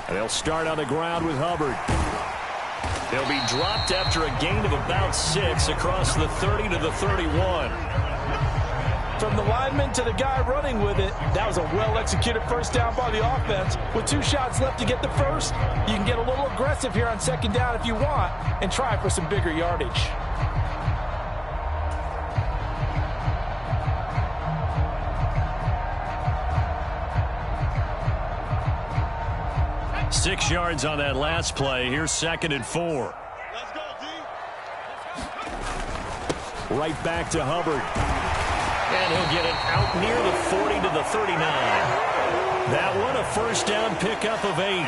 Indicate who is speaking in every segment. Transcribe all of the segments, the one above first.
Speaker 1: And they'll start on the ground with Hubbard. They'll be dropped after a gain of about 6 across the 30 to the 31.
Speaker 2: From the lineman to the guy running with it, that was a well-executed first down by the offense. With 2 shots left to get the first, you can get a little aggressive here on second down if you want and try for some bigger yardage.
Speaker 1: Six yards on that last play. Here's 2nd and 4.
Speaker 3: Let's go, D.
Speaker 1: Right back to Hubbard. And he'll get it out near the 40 to the 39. That one, a first down pickup of 8.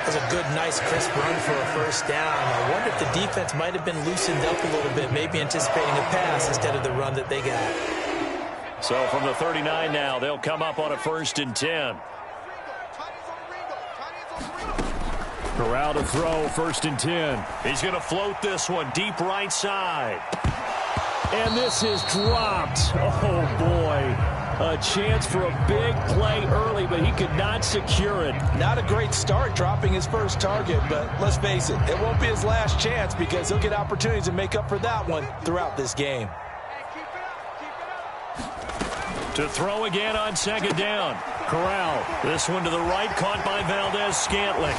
Speaker 4: That's a good, nice, crisp run for a first down. I wonder if the defense might have been loosened up a little bit, maybe anticipating a pass instead of the run that they got.
Speaker 1: So from the 39 now, they'll come up on a 1st and 10. Corral to throw, 1st and 10. He's going to float this one deep right side. And this is dropped. Oh, boy. A chance for a big play early, but he could not secure it.
Speaker 2: Not a great start dropping his first target, but let's face it, it won't be his last chance because he'll get opportunities to make up for that one throughout this game.
Speaker 1: To throw again on 2nd down. Corral, this one to the right, caught by Valdez-Scantling.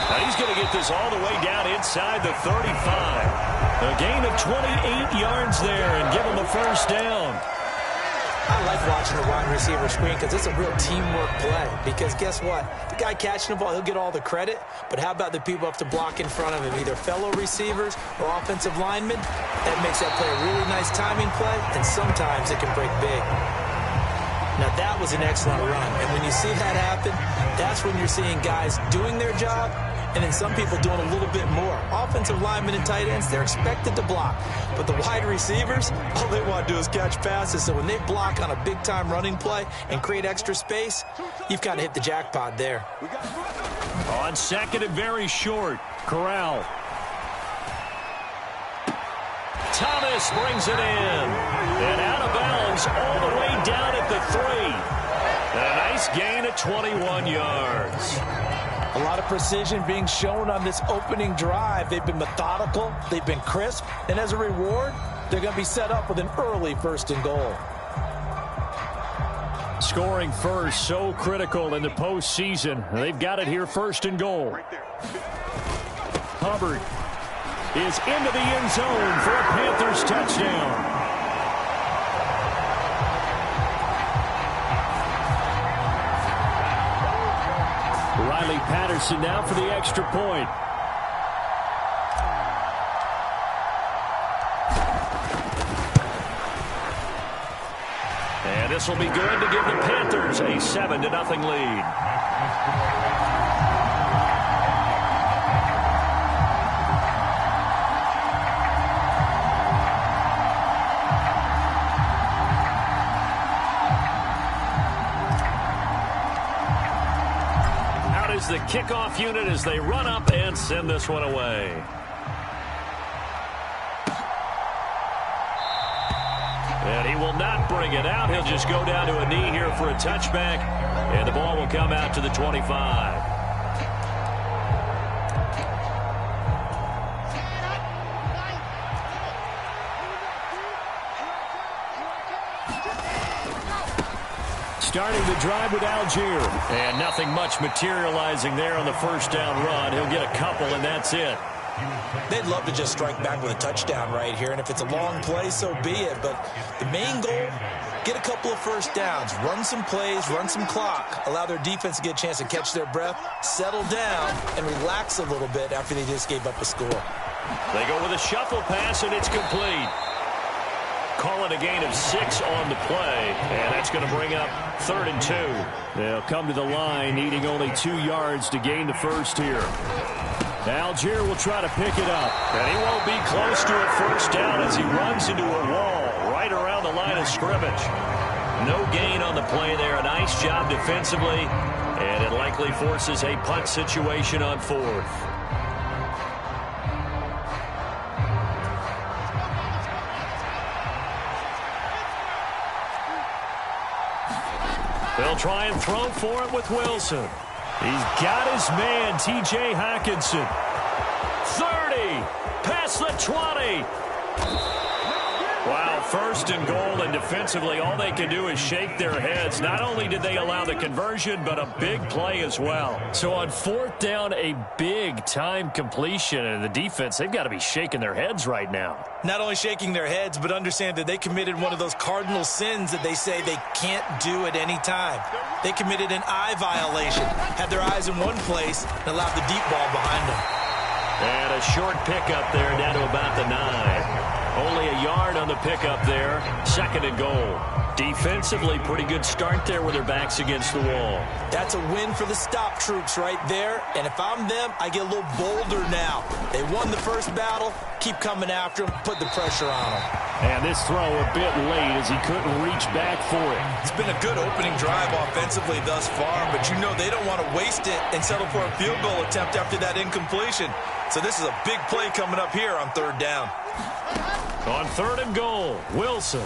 Speaker 1: Now he's going to get this all the way down inside the 35. A gain of 28 yards there and give him the first down.
Speaker 4: I like watching the wide receiver screen because it's a real teamwork play. Because guess what? The guy catching the ball, he'll get all the credit. But how about the people up to block in front of him, either fellow receivers or offensive linemen? That makes that play a really nice timing play, and sometimes it can break big. Now, that was an excellent run. And when you see that happen, that's when you're seeing guys doing their job and then some people doing a little bit more. Offensive linemen and tight ends, they're expected to block. But the wide receivers, all they want to do is catch passes. So when they block on a big-time running play and create extra space, you've kind of hit the jackpot there.
Speaker 1: On 2nd and very short, Corral. Thomas brings it in. And out of bounds all the way down at the 3. A nice gain of 21 yards.
Speaker 2: A lot of precision being shown on this opening drive. They've been methodical, they've been crisp, and as a reward, they're going to be set up with an early 1st and goal.
Speaker 1: Scoring first, so critical in the postseason. They've got it here, 1st and goal. Hubbard is into the end zone for a Panthers touchdown. Riley Patterson now for the extra point. And this will be good to give the Panthers a 7-0 lead. The kickoff unit as they run up and send this one away. And he will not bring it out. He'll just go down to a knee here for a touchback, and the ball will come out to the 25. Starting the drive with Algier. And nothing much materializing there on the first down run. He'll get a couple, and that's it.
Speaker 2: They'd love to just strike back with a touchdown right here, and if it's a long play, so be it. But the main goal, get a couple of first downs, run some plays, run some clock, allow their defense to get a chance to catch their breath, settle down, and relax a little bit after they just gave up a score.
Speaker 1: They go with a shuffle pass, and it's complete. Call it a gain of 6 on the play, and that's going to bring up 3rd and 2. They'll come to the line, needing only 2 yards to gain the first here. Algier will try to pick it up, and he won't be close to a first down as he runs into a wall right around the line of scrimmage. No gain on the play there. A nice job defensively, and it likely forces a punt situation on 4th. They'll try and throw for it with Wilson. He's got his man, T.J. Hockenson. 30, past the 20. Wow, first and goal, and defensively, all they can do is shake their heads. Not only did they allow the conversion, but a big play as well. So on fourth down, a big-time completion, and the defense, they've got to be shaking their heads right now.
Speaker 2: Not only shaking their heads, but understand that they committed one of those cardinal sins that they say they can't do at any time. They committed an eye violation, had their eyes in one place, and allowed the deep ball behind them.
Speaker 1: And a short pickup there down to about the 9. Only a yard on the pickup there. Second and goal. Defensively, pretty good start there with their backs against the wall.
Speaker 2: That's a win for the stop troops right there. And if I'm them, I get a little bolder now. They won the first battle. Keep coming after them. Put the pressure on them.
Speaker 1: And this throw a bit late as he couldn't reach back for it.
Speaker 2: It's been a good opening drive offensively thus far, but you know they don't want to waste it and settle for a field goal attempt after that incompletion. So this is a big play coming up here on third down.
Speaker 1: On third and goal, Wilson.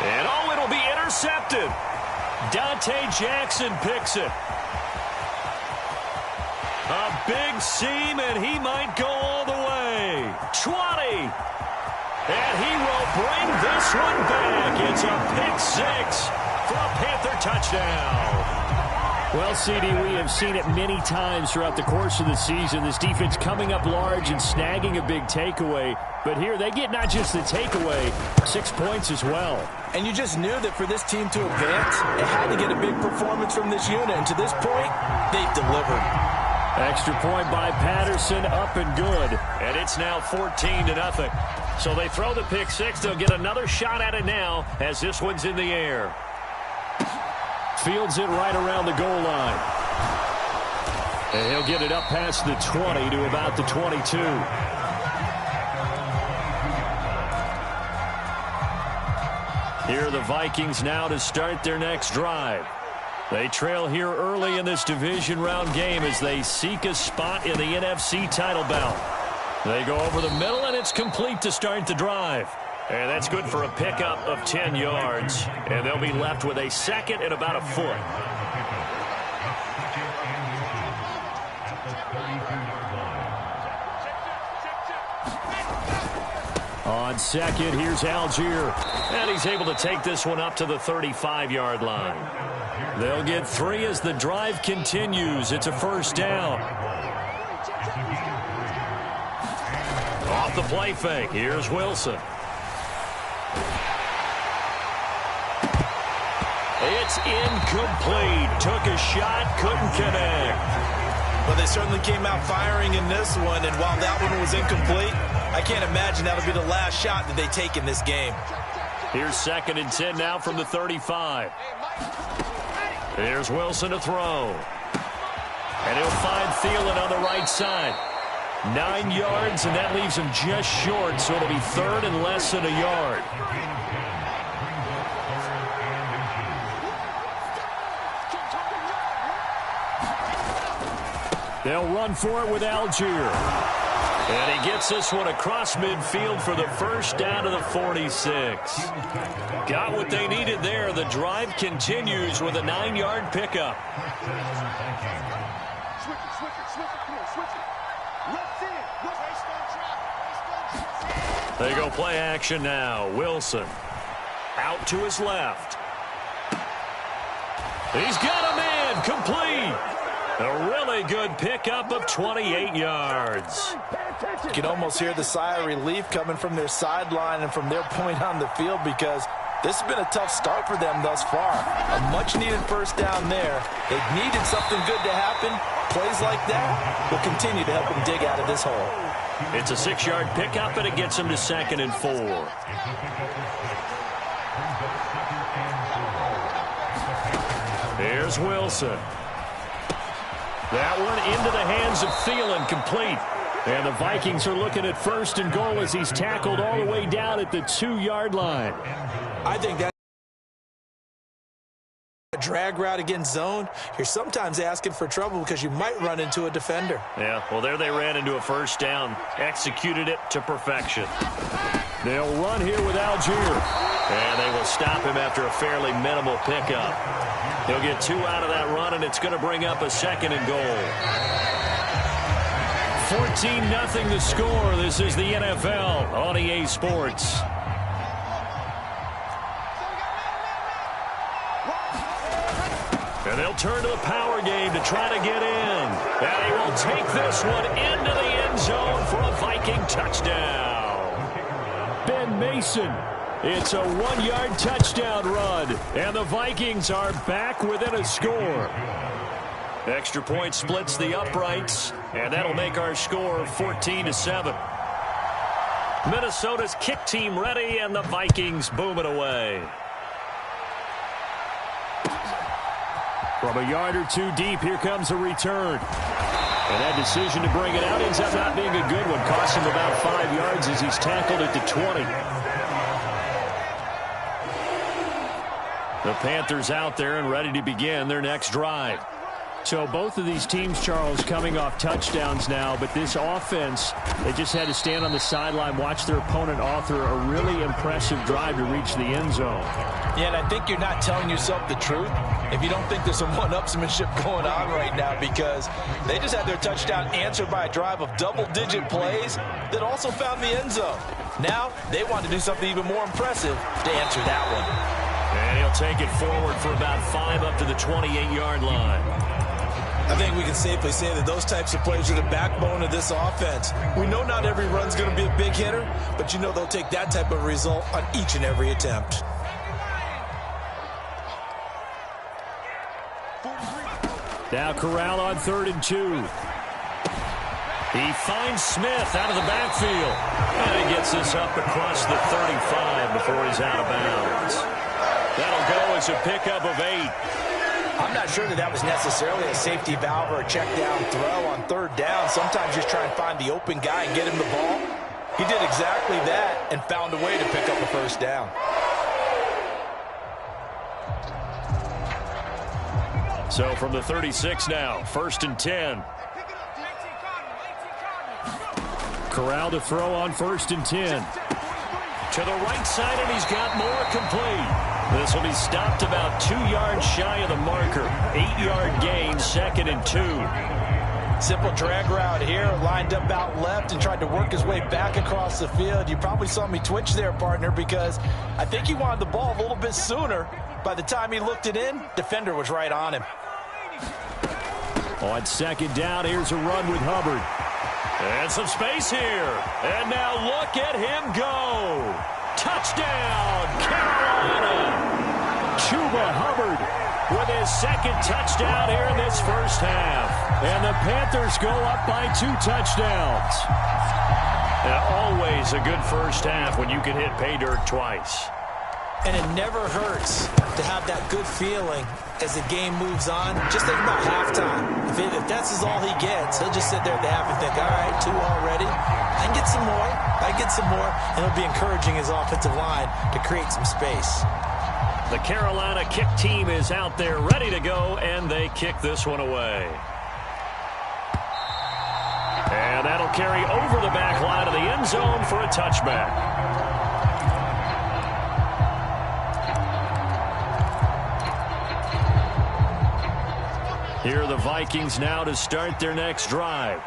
Speaker 1: And oh, it'll be intercepted. Dante Jackson picks it. A big seam, and he might go all the way. 20. And he will bring this one back. It's a pick six for a Panther touchdown. Well, CD, we have seen it many times throughout the course of the season. This defense coming up large and snagging a big takeaway. But here they get not just the takeaway, 6 points as well.
Speaker 4: And you just knew that for this team to advance, it had to get a big performance from this unit. And to this point, they've delivered.
Speaker 1: Extra point by Patterson, up and good. And it's now 14-0. So they throw the pick six. They'll get another shot at it now as this one's in the air. Fields it right around the goal line. And he'll get it up past the 20 to about the 22. Here are the Vikings now to start their next drive. They trail here early in this division round game as they seek a spot in the NFC title bout. They go over the middle, and it's complete to start the drive. And that's good for a pickup of 10 yards. And they'll be left with a second and about a foot. On second, here's Algier. And he's able to take this one up to the 35-yard line. They'll get 3 as the drive continues. It's a first down. Off the play fake, here's Wilson. It's incomplete. Took a shot, couldn't connect.
Speaker 2: Well, they certainly came out firing in this one, and while that one was incomplete, I can't imagine that'll be the last shot that they take in this game.
Speaker 1: Here's second and 10 now from the 35. Here's Wilson to throw. And he'll find Thielen on the right side. 9 yards, and that leaves him just short, so it'll be third and less than a yard. They'll run for it with Algier. And he gets this one across midfield for the first down to the 46. Got what they needed there. The drive continues with a 9-yard pickup. They go play action now. Wilson out to his left. He's got a man complete. A really good pickup of 28 yards.
Speaker 4: You can almost hear the sigh of relief coming from their sideline and from their point on the field because this has been a tough start for them thus far. A much-needed first down there. They've needed something good to happen. Plays like that will continue to help them dig out of this hole.
Speaker 1: It's a 6-yard pickup, and it gets them to 2nd and 4. Here's Wilson. That one into the hands of Thielen, complete. And the Vikings are looking at 1st and goal as he's tackled all the way down at the 2-yard line.
Speaker 4: I think that a drag route against zone, you're sometimes asking for trouble because you might run into a defender.
Speaker 1: Yeah, well, there they ran into a first down. Executed it to perfection. They'll run here with Algier. And they will stop him after a fairly minimal pickup. He'll get 2 out of that run, and it's going to bring up a 2nd and goal. 14-0 the score. This is the NFL on EA Sports. And they'll turn to the power game to try to get in. And he will take this one into the end zone for a Viking touchdown. Ben Mason. It's a 1-yard touchdown run. And the Vikings are back within a score. Extra point splits the uprights. And that'll make our score 14-7. Minnesota's kick team ready, and the Vikings boom it away. From a yard or 2 deep, here comes a return. And that decision to bring it out ends up not being a good one. Cost him about 5 yards as he's tackled at the 20. The Panthers out there and ready to begin their next drive. So both of these teams, Charles, coming off touchdowns now, but this offense, they just had to stand on the sideline, watch their opponent author a really impressive drive to reach the end zone.
Speaker 2: Yeah, and I think you're not telling yourself the truth if you don't think there's some one-upsmanship going on right now, because they just had their touchdown answered by a drive of double-digit plays that also found the end zone. Now they want to do something even more impressive to answer that one.
Speaker 1: And he'll take it forward for about 5 up to the 28-yard line.
Speaker 2: I think we can safely say that those types of plays are the backbone of this offense. We know not every run's going to be a big hitter, but you know they'll take that type of result on each and every attempt.
Speaker 1: Now Corral on 3rd and 2. He finds Smith out of the backfield. And he gets this up across the 35 before he's out of bounds. That'll go as a pickup of 8.
Speaker 4: I'm not sure that was necessarily a safety valve or a check down throw on 3rd down. Sometimes just try and find the open guy and get him the ball. He did exactly that and found a way to pick up a 1st down.
Speaker 1: So from the 36 now, 1st and 10. Corral to throw on 1st and 10. To the right side, and he's got more complete. This will be stopped about 2 yards shy of the marker. 8-yard gain, 2nd and 2.
Speaker 4: Simple drag route here, lined up out left and tried to work his way back across the field. You probably saw me twitch there, partner, because I think he wanted the ball a little bit sooner. By the time he looked it in, defender was right on him.
Speaker 1: On 2nd down, here's a run with Hubbard. And some space here. And now look at him go. Touchdown, Carolina. Chuba Hubbard with his 2nd touchdown here in this 1st half. And the Panthers go up by 2 touchdowns. Now, always a good 1st half when you can hit pay dirt twice.
Speaker 4: And it never hurts to have that good feeling as the game moves on. Just think about halftime. If that's all he gets, he'll just sit there at the half and think, all right, 2 already. I can get some more. I can get some more. And it'll be encouraging his offensive line to create some space.
Speaker 1: The Carolina kick team is out there ready to go, and they kick this one away. And that'll carry over the back line of the end zone for a touchback. Here are the Vikings now to start their next drive.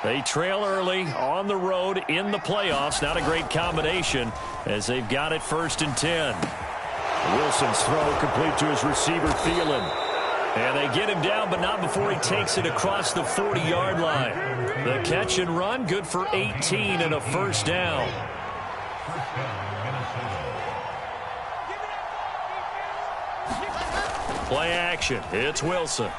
Speaker 1: They trail early on the road in the playoffs. Not a great combination as they've got it 1st and 10. Wilson's throw complete to his receiver, Thielen. And they get him down, but not before he takes it across the 40-yard line. The catch and run, good for 18 and a 1st down. Play action. It's Wilson.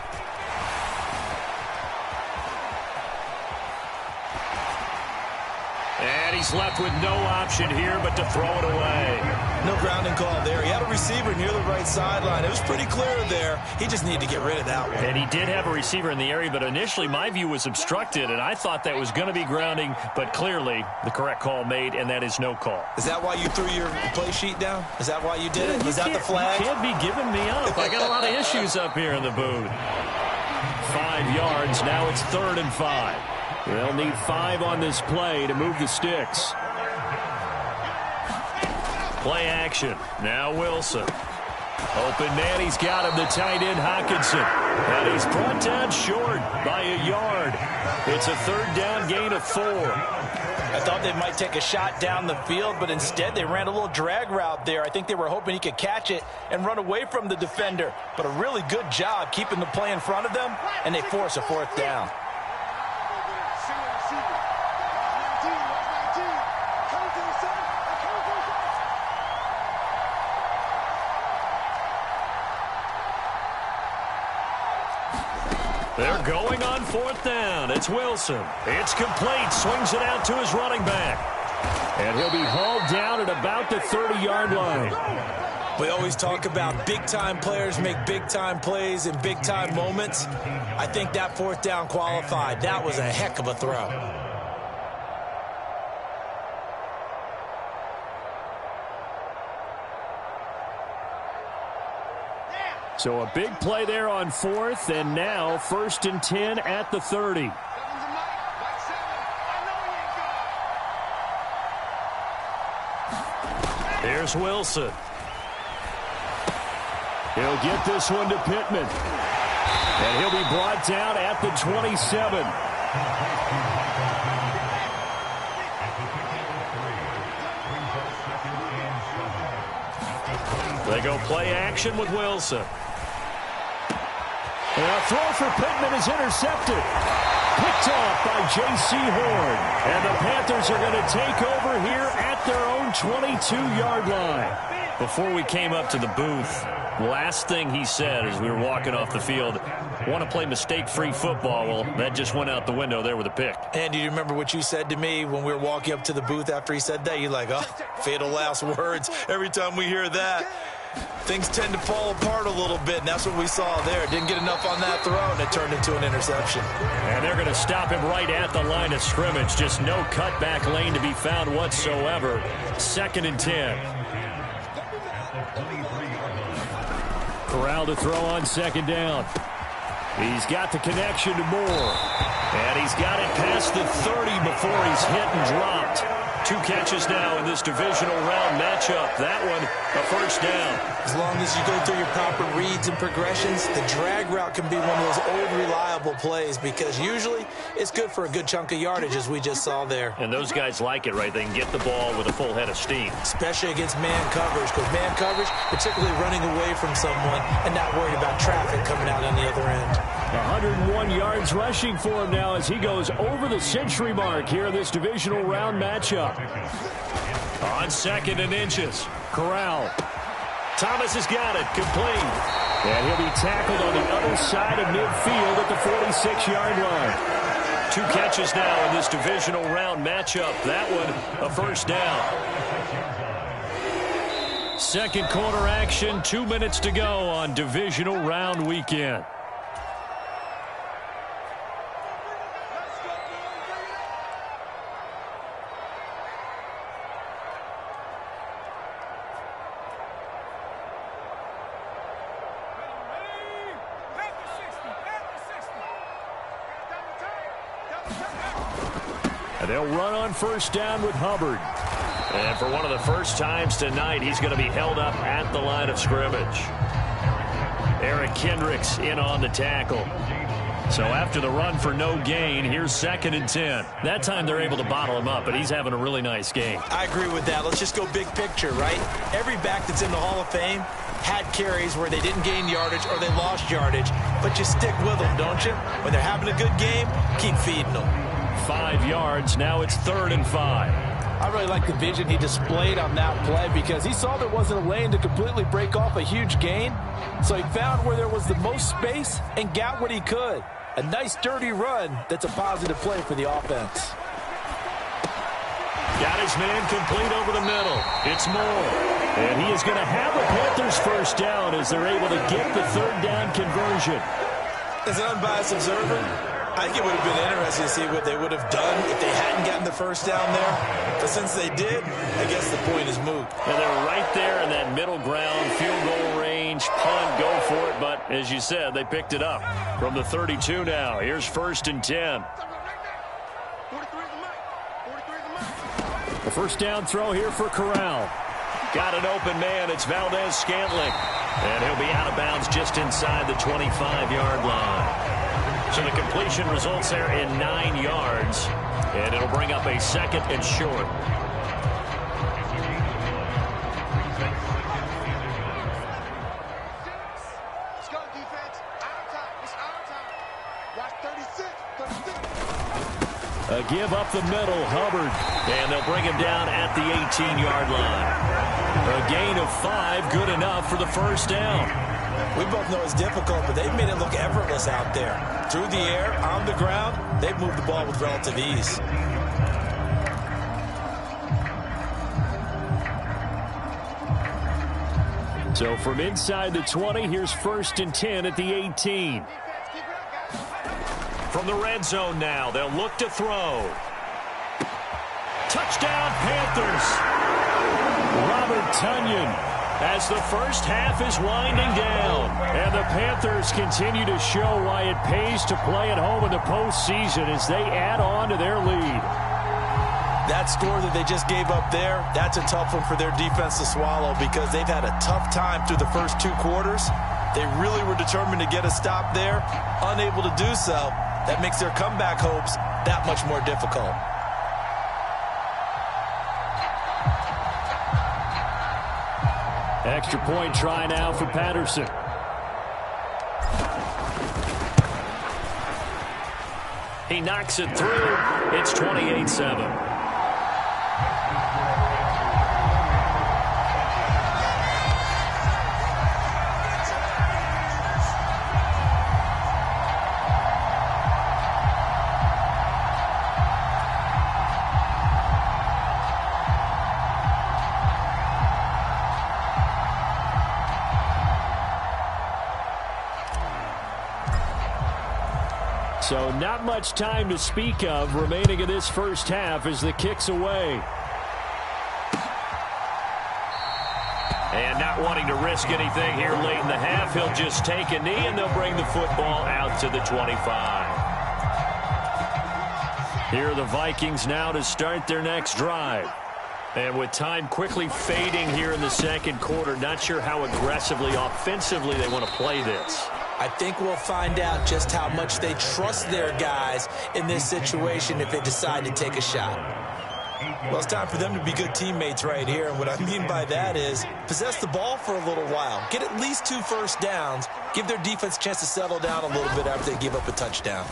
Speaker 1: And he's left with no option here but to throw it away.
Speaker 2: No grounding call there. He had a receiver near the right sideline. It was pretty clear there. He just needed to get rid of that one.
Speaker 1: And he did have a receiver in the area, but initially my view was obstructed, and I thought that was going to be grounding, but clearly the correct call made, and that is no call.
Speaker 2: Is that why you threw your play sheet down? Is that why you did it? Was that the flag?
Speaker 1: You can't be giving me up. I got a lot of issues up here in the booth. 5 yards. Now it's 3rd and 5. They'll need 5 on this play to move the sticks. Play action. Now Wilson. Open man, he's got him, the tight end Hockenson. And he's brought down short by a yard. It's a third down gain of 4.
Speaker 2: I thought they might take a shot down the field, but instead they ran a little drag route there. I think they were hoping he could catch it and run away from the defender. But a really good job keeping the play in front of them, and they force a 4th down.
Speaker 1: They're going on 4th down. It's Wilson. It's complete. Swings it out to his running back. And he'll be hauled down at about the 30-yard line.
Speaker 2: We always talk about big-time players make big-time plays in big-time moments. I think that 4th down qualified. That was a heck of a throw.
Speaker 1: So a big play there on 4th, and now 1st and 10 at the 30. Here's Wilson. He'll get this one to Pittman. And he'll be brought down at the 27. They go play action with Wilson. And a throw for Pittman is intercepted. Picked off by J.C. Horn. And the Panthers are going to take over here at their own 22-yard line. Before we came up to the booth, last thing he said as we were walking off the field, want to play mistake-free football. Well, that just went out the window there with a pick.
Speaker 2: And do you remember what you said to me when we were walking up to the booth after he said that? You're like, oh, fatal last words. Every time we hear that, things tend to fall apart a little bit, and that's what we saw there. Didn't get enough on that throw, and it turned into an interception.
Speaker 1: And they're going to stop him right at the line of scrimmage. Just no cutback lane to be found whatsoever. 2nd and 10. Corral to throw on 2nd down. He's got the connection to Moore. And he's got it past the 30 before he's hit and dropped. 2 catches now in this divisional round matchup. That one, a 1st down.
Speaker 4: As long as you go through your proper reads and progressions, the drag route can be one of those old reliable plays because usually it's good for a good chunk of yardage, as we just saw there.
Speaker 1: And those guys like it, right? They can get the ball with a full head of steam.
Speaker 4: Especially against man coverage, because man coverage, particularly running away from someone and not worried about traffic coming out on the other end.
Speaker 1: 101 yards rushing for him now as he goes over the century mark here in this divisional round matchup. On 2nd and inches, Corral. Thomas has got it, complete. And he'll be tackled on the other side of midfield at the 46-yard line. 2 catches now in this divisional round matchup. That one, a 1st down. 2nd quarter action, 2 minutes to go on divisional round weekend. And they'll run on 1st down with Hubbard. And for one of the first times tonight, he's going to be held up at the line of scrimmage. Eric Kendricks in on the tackle. So after the run for no gain, here's 2nd and 10. That time they're able to bottle him up, but he's having a really nice game.
Speaker 4: I agree with that. Let's just go big picture, right? Every back that's in the Hall of Fame had carries where they didn't gain yardage or they lost yardage, but you stick with them, don't you? When they're having a good game, keep feeding them.
Speaker 1: 5 yards. Now it's 3rd and 5.
Speaker 3: I really like the vision he displayed on that play because he saw there wasn't a lane to completely break off a huge gain. So he found where there was the most space and got what he could. A nice, dirty run that's a positive play for the offense.
Speaker 1: Got his man complete over the middle. It's Moore. And he is going to have the Panthers 1st down as they're able to get the 3rd down conversion.
Speaker 2: As an unbiased observer, I think it would have been interesting to see what they would have done if they hadn't gotten the 1st down there. But since they did, I guess the point is moot.
Speaker 1: And they're right there in that middle ground, field goal range, punt, go for it. But as you said, they picked it up from the 32 now. Here's 1st and 10. The 1st down throw here for Corral. Got an open man. It's Valdez-Scantling. And he'll be out of bounds just inside the 25-yard line. So the completion results there in 9 yards. And it'll bring up a 2nd and short.
Speaker 5: Let's go, defense. Our time. It's our time. Watch 36.
Speaker 1: A give up the middle, Hubbard. And they'll bring him down at the 18-yard line. A gain of 5, good enough for the first down.
Speaker 2: We both know it's difficult, but they've made it look effortless out there. Through the air, on the ground, they've moved the ball with relative ease.
Speaker 1: So from inside the 20, here's 1st and 10 at the 18. From the red zone now, they'll look to throw. Touchdown, Panthers. Robert Tonyan as the first half is winding down. And the Panthers continue to show why it pays to play at home in the postseason as they add on to their lead.
Speaker 3: That score that they just gave up there, that's a tough one for their defense to swallow because they've had a tough time through the first 2 quarters. They really were determined to get a stop there, unable to do so. That makes their comeback hopes that much more difficult.
Speaker 1: Extra point try now for Patterson. He knocks it through. It's 28-7. So not much time to speak of remaining in this first half as the kick's away. And not wanting to risk anything here late in the half, he'll just take a knee and they'll bring the football out to the 25. Here are the Vikings now to start their next drive. And with time quickly fading here in the second quarter, not sure how aggressively, offensively they want to play this.
Speaker 4: I think we'll find out just how much they trust their guys in this situation if they decide to take a shot.
Speaker 2: Well, it's time for them to be good teammates right here. And what I mean by that is possess the ball for a little while. Get at least 2 first downs. Give their defense a chance to settle down a little bit after they give up a touchdown.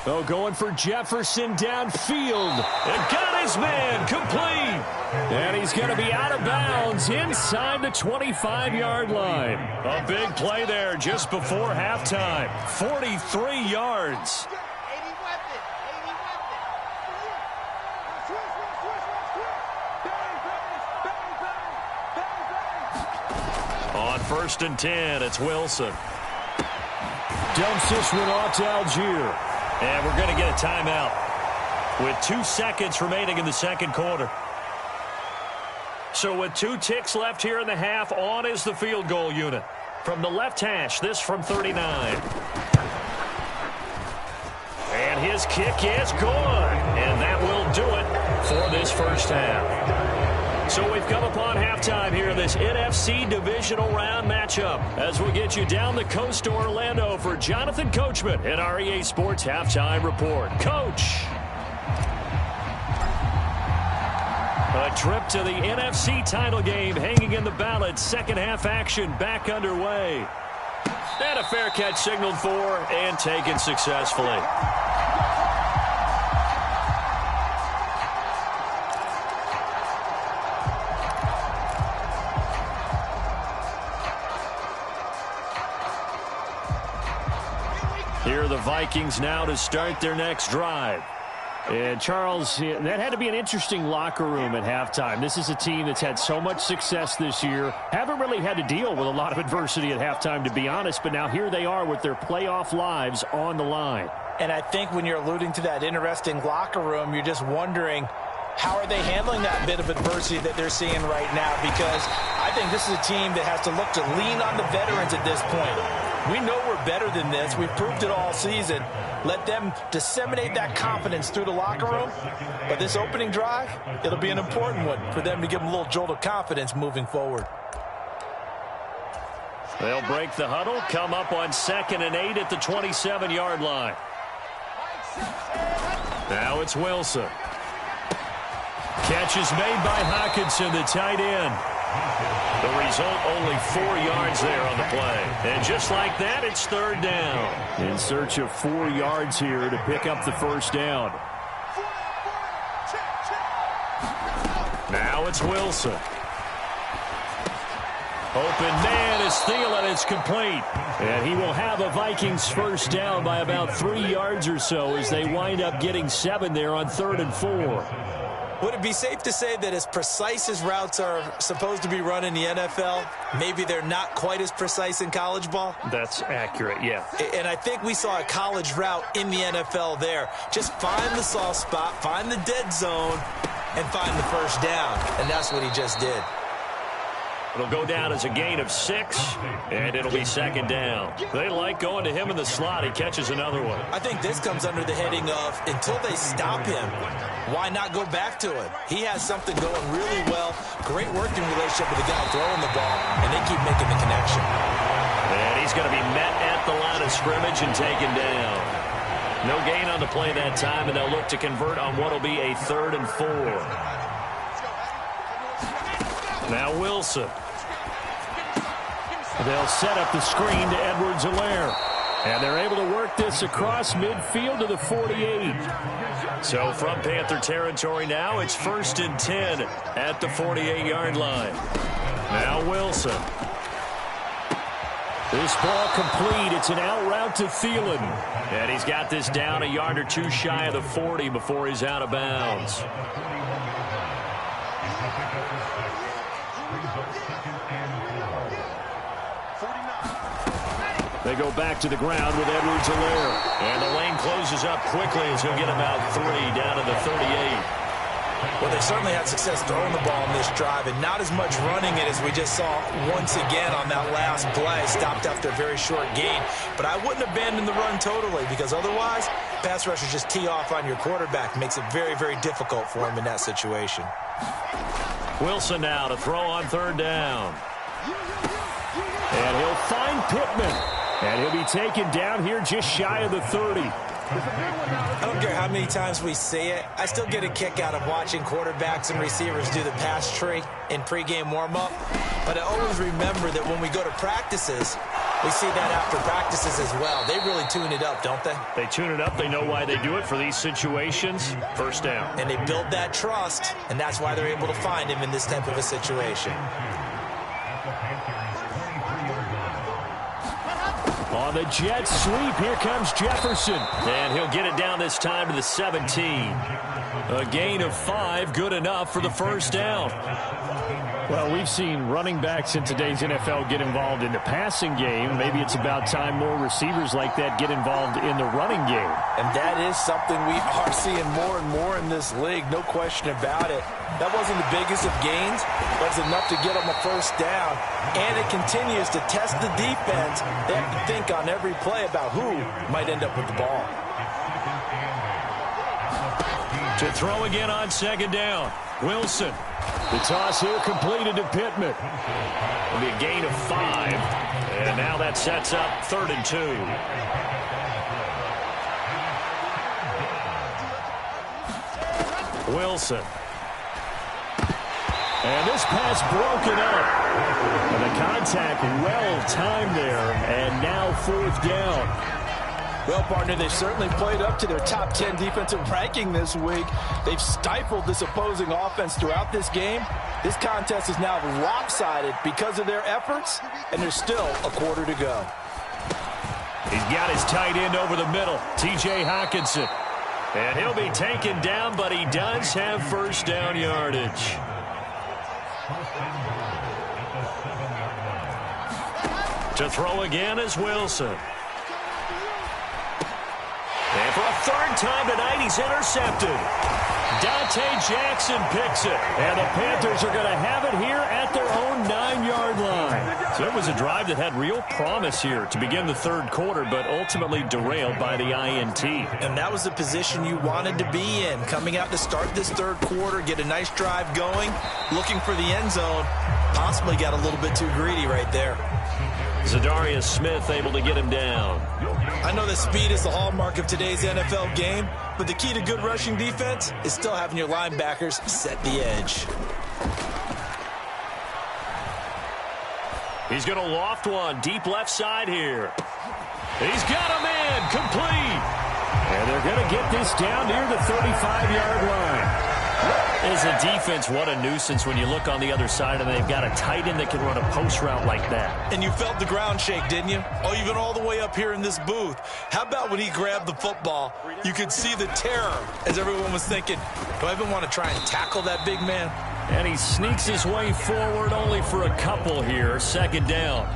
Speaker 1: Oh, going for Jefferson downfield. And got his man complete. And he's going to be out of bounds inside the 25-yard line. A big play there just before halftime. 43 yards. On 1st and 10, it's Wilson. Dumps this one off to Algier. And we're going to get a timeout with 2 seconds remaining in the second quarter. So with 2 ticks left here in the half, on is the field goal unit. From the left hash, this from 39. And his kick is good. And that will do it for this first half. So we've come upon halftime here in this NFC divisional round matchup as we get you down the coast to Orlando for Jonathan Coachman at our EA Sports Halftime Report. Coach. A trip to the NFC title game hanging in the balance. Second half action back underway. And a fair catch signaled for and taken successfully. Here are the Vikings now to start their next drive. And, Charles, that had to be an interesting locker room at halftime. This is a team that's had so much success this year. Haven't really had to deal with a lot of adversity at halftime, to be honest. But now here they are with their playoff lives on the line.
Speaker 3: And I think when you're alluding to that interesting locker room, you're just wondering, how are they handling that bit of adversity that they're seeing right now? Because I think this is a team that has to look to lean on the veterans at this point. We know we're better than this. We've proved it all season. Let them disseminate that confidence through the locker room. But this opening drive, it'll be an important one for them to give them a little jolt of confidence moving forward.
Speaker 1: They'll break the huddle, come up on 2nd and 8 at the 27-yard line. Now it's Wilson. Catch is made by Hockenson, the tight end. The result, only 4 yards there on the play. And just like that, it's 3rd down. In search of 4 yards here to pick up the first down. Now it's Wilson. Open man is Thielen. It's complete. And he will have a Vikings first down by about 3 yards or so as they wind up getting 7 there on 3rd and 4.
Speaker 4: Would it be safe to say that as precise as routes are supposed to be run in the NFL, maybe they're not quite as precise in college ball?
Speaker 1: That's accurate, yeah.
Speaker 4: And I think we saw a college route in the NFL there. Just find the soft spot, find the dead zone, and find the first down. And that's what he just did.
Speaker 1: It'll go down as a gain of 6, and it'll be 2nd down. They like going to him in the slot. He catches another one.
Speaker 4: I think this comes under the heading of, until they stop him, why not go back to it? He has something going really well, great working relationship with the guy throwing the ball, and they keep making the connection.
Speaker 1: And he's going to be met at the line of scrimmage and taken down. No gain on the play that time, and they'll look to convert on what will be a 3rd and 4. Now Wilson. They'll set up the screen to Edwards-Helaire. And they're able to work this across midfield to the 48. So from Panther territory now, it's 1st and 10 at the 48-yard line. Now Wilson. This ball complete. It's an out route to Thielen. And he's got this down a yard or 2 shy of the 40 before he's out of bounds. They go back to the ground with Edwards-Helaire. And the lane closes up quickly as he'll get about 3 down to the 38.
Speaker 4: Well, they certainly had success throwing the ball in this drive, and not as much running it as we just saw once again on that last play. Stopped after a very short gain. But I wouldn't abandon the run totally, because otherwise, pass rushers just tee off on your quarterback. Makes it very, very difficult for him in that situation.
Speaker 1: Wilson now to throw on 3rd down. And he'll find Pittman. And he'll be taken down here just shy of the 30.
Speaker 4: I don't care how many times we see it. I still get a kick out of watching quarterbacks and receivers do the pass tree in pregame warm-up. But I always remember that when we go to practices, we see that after practices as well. They really tune it up, don't they?
Speaker 1: They tune it up. They know why they do it for these situations. First down.
Speaker 4: And they build that trust, and that's why they're able to find him in this type of a situation.
Speaker 1: On the jet sweep, here comes Jefferson. And he'll get it down this time to the 17. A gain of 5, good enough for the first down. Well, we've seen running backs in today's NFL get involved in the passing game. Maybe it's about time more receivers like that get involved in the running game.
Speaker 3: And that is something we are seeing more and more in this league, no question about it. That wasn't the biggest of gains, but it's enough to get them a first down. And it continues to test the defense. They have to think on every play about who might end up with the ball.
Speaker 1: To throw again on 2nd down. Wilson. The toss here completed to Pittman. It'll be a gain of 5. And now that sets up 3rd and 2. Wilson. And this pass broken up. And the contact well timed there. And now 4th down.
Speaker 3: Well, partner, they've certainly played up to their top 10 defensive ranking this week. They've stifled this opposing offense throughout this game. This contest is now lopsided because of their efforts, and there's still a quarter to go.
Speaker 1: He's got his tight end over the middle, T.J. Hockenson. And he'll be taken down, but he does have first down yardage. To throw again is Wilson. And for a 3rd time tonight, he's intercepted. Dante Jackson picks it. And the Panthers are going to have it here at their own 9-yard line. So it was a drive that had real promise here to begin the third quarter, but ultimately derailed by the INT.
Speaker 2: And that was the position you wanted to be in, coming out to start this third quarter, get a nice drive going, looking for the end zone. Possibly got a little bit too greedy right there.
Speaker 1: Zadarius Smith able to get him down.
Speaker 2: I know that speed is the hallmark of today's NFL game, but the key to good rushing defense is still having your linebackers set the edge.
Speaker 1: He's going to loft one deep left side here. He's got him in, complete. And they're going to get this down near the 35-yard line. As a defense, what a nuisance when you look on the other side and they've got a tight end that can run a post route like that.
Speaker 2: And you felt the ground shake, didn't you? Oh, even all the way up here in this booth. How about when he grabbed the football? You could see the terror as everyone was thinking, do I even want to try and tackle that big man?
Speaker 1: And he sneaks his way forward only for a couple here. Second down.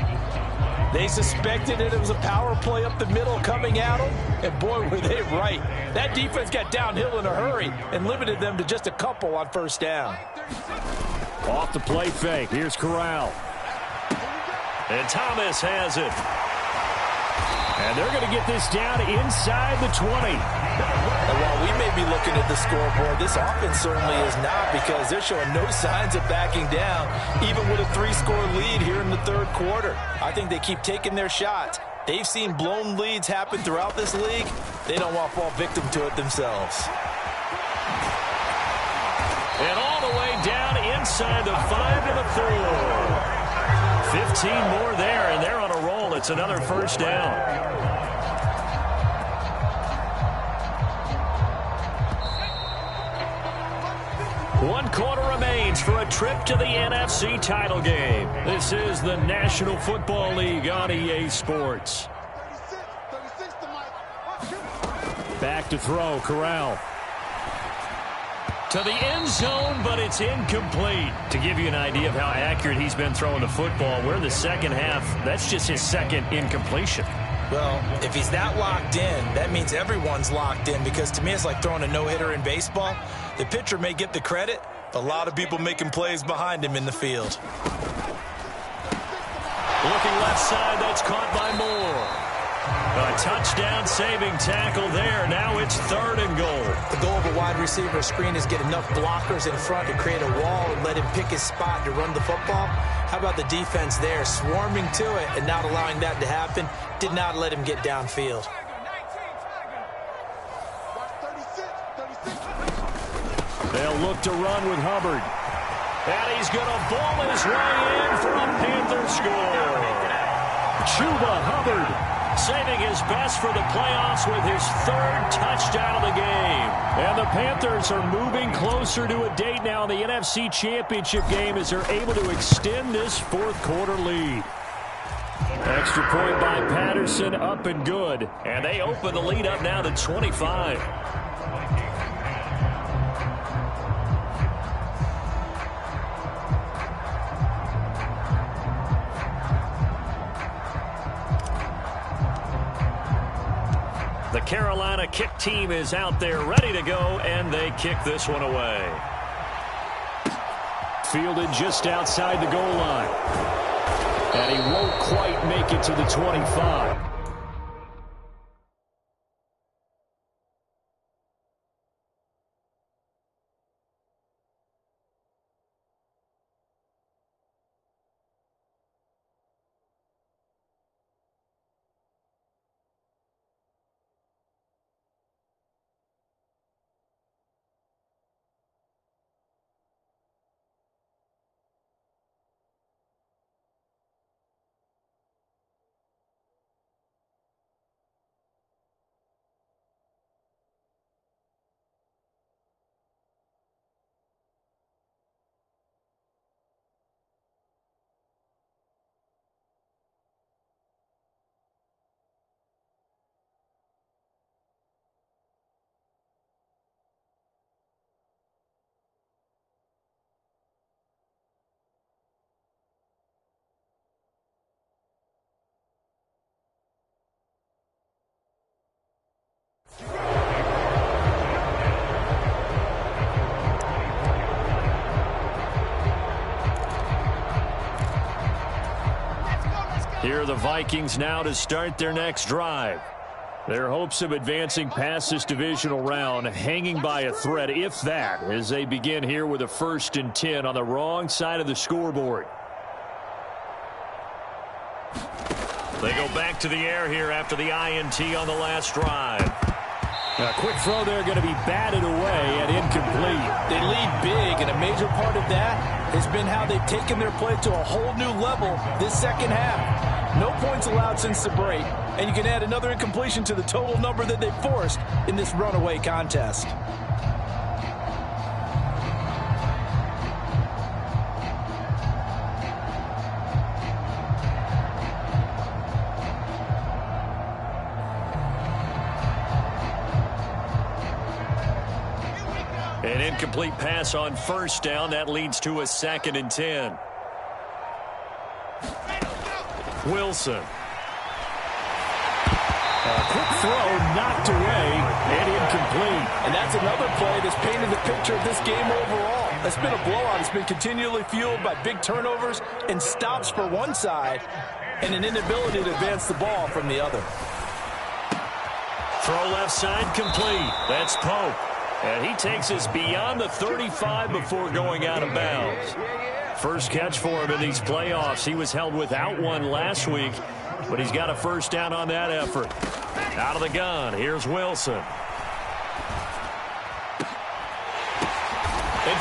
Speaker 3: They suspected it was a power play up the middle coming at them, and boy, were they right. That defense got downhill in a hurry and limited them to just a couple on first down.
Speaker 1: Off the play fake. Here's Corral. And Thomas has it. And they're going to get this down inside the 20.
Speaker 3: And while we may be looking at the scoreboard, this offense certainly is not, because they're showing no signs of backing down, even with a 3-score lead here in the third quarter. I think they keep taking their shots. They've seen blown leads happen throughout this league. They don't want to fall victim to it themselves.
Speaker 1: And all the way down inside the 5 to the 4. 15 more there, and they're on a roll. It's another first down. One quarter remains for a trip to the NFC title game. This is the National Football League on EA Sports. Back to throw, Corral. To the end zone, but it's incomplete. To give you an idea of how accurate he's been throwing the football, we're in the second half. That's just his second incompletion.
Speaker 2: Well, if he's that locked in, that means everyone's locked in, because to me it's like throwing a no-hitter in baseball. The pitcher may get the credit, but a lot of people making plays behind him in the field.
Speaker 1: Looking left side, that's caught by Moore. A touchdown-saving tackle there. Now it's 3rd and goal.
Speaker 4: The goal of a wide receiver screen is get enough blockers in front to create a wall and let him pick his spot to run the football. How about the defense there, swarming to it and not allowing that to happen? Did not let him get downfield.
Speaker 1: They'll look to run with Hubbard. And he's going to ball his way in for a Panther score. Chuba Hubbard saving his best for the playoffs with his 3rd touchdown of the game. And the Panthers are moving closer to a date now in the NFC Championship game as they're able to extend this 4th quarter lead. Extra point by Patterson, up and good. And they open the lead up now to 25. The Carolina kick team is out there ready to go, and they kick this one away. Fielded just outside the goal line. And he won't quite make it to the 25. Here are the Vikings now to start their next drive. Their hopes of advancing past this divisional round hanging by a thread, if that, as they begin here with a 1st and 10 on the wrong side of the scoreboard. They go back to the air here after the INT on the last drive. A quick throw there going to be batted away and incomplete.
Speaker 3: They lead big, and a major part of that has been how they've taken their play to a whole new level this second half. No points allowed since the break, and you can add another incompletion to the total number that they forced in this runaway contest.
Speaker 1: An incomplete pass on 1st down. That leads to a 2nd and 10. Wilson. A quick throw knocked away and incomplete.
Speaker 3: And that's another play that's painted the picture of this game overall. It's been a blowout. It's been continually fueled by big turnovers and stops for one side and an inability to advance the ball from the other.
Speaker 1: Throw left side complete. That's Pope. And he takes us beyond the 35 before going out of bounds. First catch for him in these playoffs. He was held without one last week, but he's got a 1st down on that effort. Out of the gun, here's Wilson. And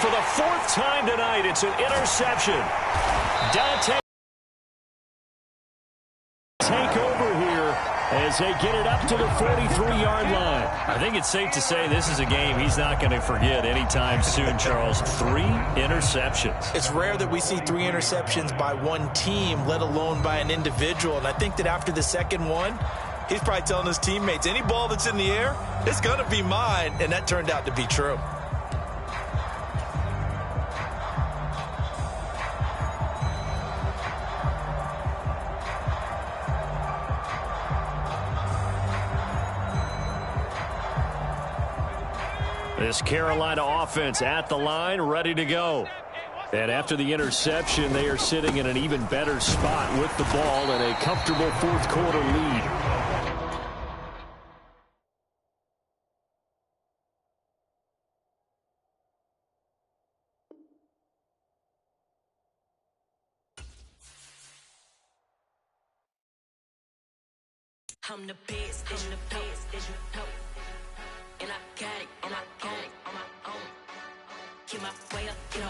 Speaker 1: for the 4th time tonight, it's an interception. Dante take over here as they get it up to the 43-yard line. I think it's safe to say this is a game he's not going to forget anytime soon, Charles. 3 interceptions.
Speaker 4: It's rare that we see 3 interceptions by one team, let alone by an individual. And I think that after the second one, he's probably telling his teammates, any ball that's in the air, it's going to be mine. And that turned out to be true.
Speaker 1: This Carolina offense at the line, ready to go. And after the interception, they are sitting in an even better spot with the ball and a comfortable 4th quarter lead.
Speaker 6: I'm the best, as you know. And I got it, on my own. Keep my way up, go.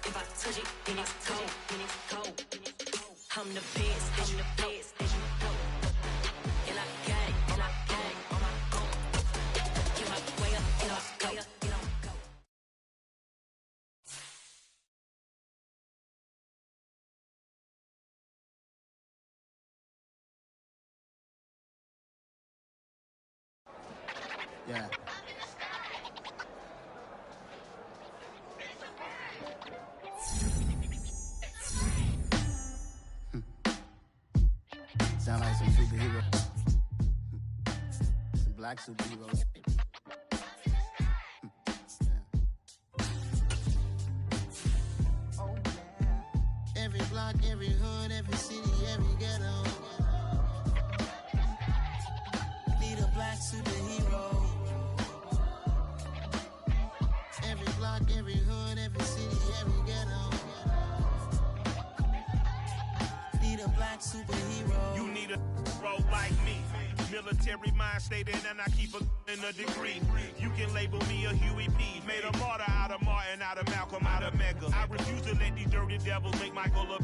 Speaker 6: If I touch it, then it's cold. I'm the best, as you know. And I got it, on my own. Keep my way up, go.
Speaker 7: Yeah. Sound like some superheroes. Some black superheroes. Oh, yeah. Every block, every hood, every city, every ghetto. Need a black superhero. Every block, every hood, every city, every ghetto. Need a black superhero.
Speaker 8: You need a role like me. Military mind stated, and I keep in a degree. You can label me a Huey P. Made a martyr out of Martin, out of Malcolm, out of Mega. I refuse to let these dirty devils make Michael a